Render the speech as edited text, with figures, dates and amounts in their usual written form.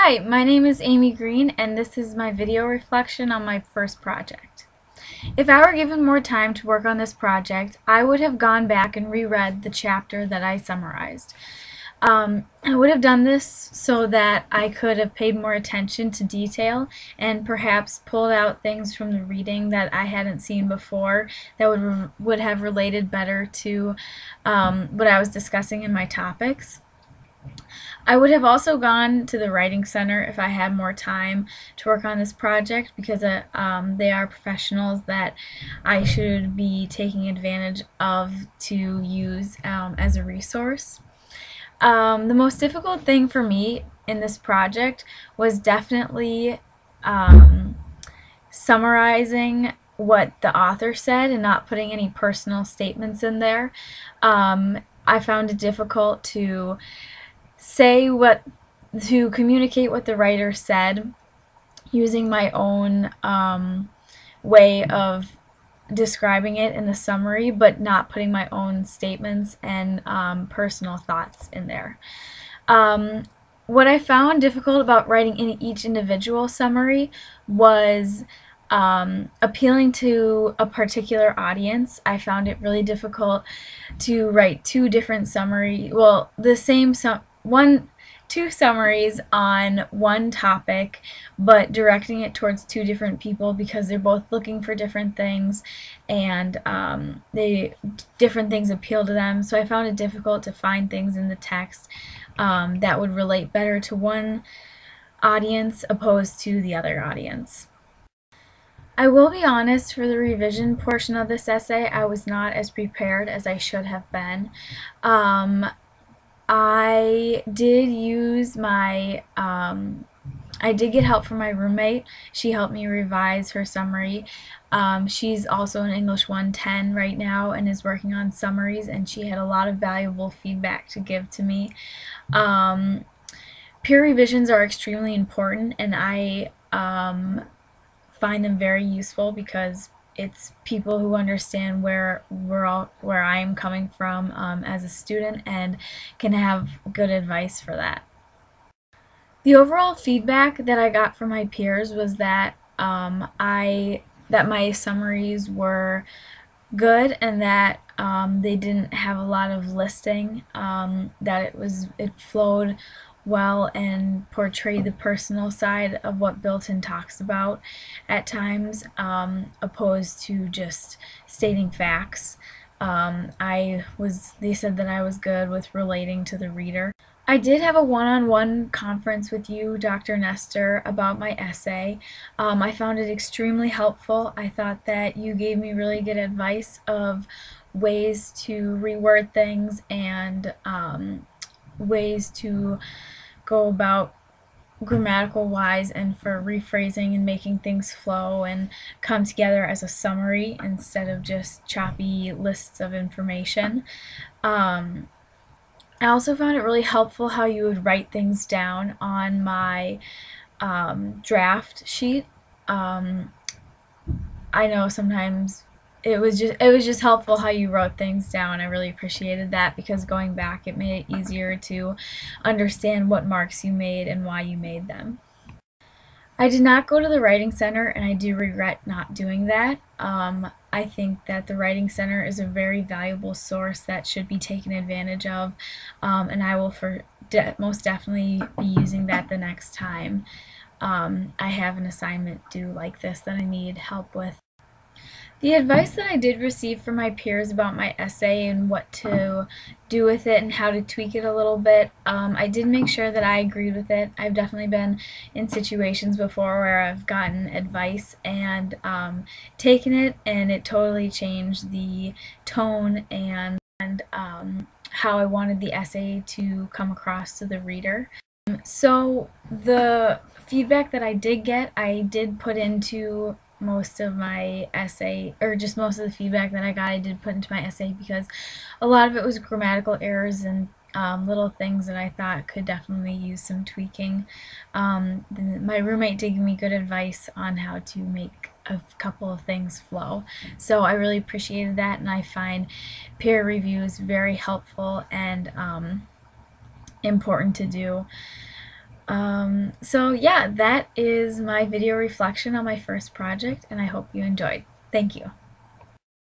Hi, my name is Amy Greene, and this is my video reflection on my first project. If I were given more time to work on this project, I would have gone back and reread the chapter that I summarized. I would have done this so that I could have paid more attention to detail and perhaps pulled out things from the reading that I hadn't seen before that would have related better to what I was discussing in my topics. I would have also gone to the Writing Center if I had more time to work on this project because they are professionals that I should be taking advantage of to use as a resource. The most difficult thing for me in this project was definitely summarizing what the author said and not putting any personal statements in there. I found it difficult to communicate what the writer said using my own way of describing it in the summary, but not putting my own statements and personal thoughts in there. What I found difficult about writing in each individual summary was appealing to a particular audience. I found it really difficult to write two different summaries, well, two summaries on one topic, but directing it towards two different people because they're both looking for different things, and different things appeal to them. So I found it difficult to find things in the text that would relate better to one audience opposed to the other audience. I will be honest, for the revision portion of this essay, I was not as prepared as I should have been. I did use I did get help from my roommate. She helped me revise her summary. She's also in English 110 right now and is working on summaries, and she had a lot of valuable feedback to give to me. Peer revisions are extremely important, and I find them very useful because it's people who understand where I am coming from as a student and can have good advice for that. The overall feedback that I got from my peers was that that my summaries were good and that they didn't have a lot of listing, that it flowed well and portrayed the personal side of what Bilton talks about at times, opposed to just stating facts. They said that I was good with relating to the reader. I did have a one-on-one conference with you, Dr. Nestor, about my essay. I found it extremely helpful. I thought that you gave me really good advice of ways to reword things and ways to go about grammatical wise and for rephrasing and making things flow and come together as a summary instead of just choppy lists of information. I also found it really helpful how you would write things down on my draft sheet. I know sometimes it was just helpful how you wrote things down. I really appreciated that because going back it made it easier to understand what marks you made and why you made them. I did not go to the Writing Center, and I do regret not doing that. I think that the Writing Center is a very valuable source that should be taken advantage of, and I will most definitely be using that the next time I have an assignment due like this that I need help with. The advice that I did receive from my peers about my essay and what to do with it and how to tweak it a little bit, I did make sure that I agreed with it. I've definitely been in situations before where I've gotten advice and taken it, and it totally changed the tone and how I wanted the essay to come across to the reader. So the feedback that I did get, I did put into most of my essay, or just most of the feedback that I got I did put into my essay because a lot of it was grammatical errors and little things that I thought could definitely use some tweaking. My roommate did give me good advice on how to make a couple of things flow, so I really appreciated that, and I find peer reviews very helpful and important to do. So yeah, that is my video reflection on my first project, and I hope you enjoyed. Thank you.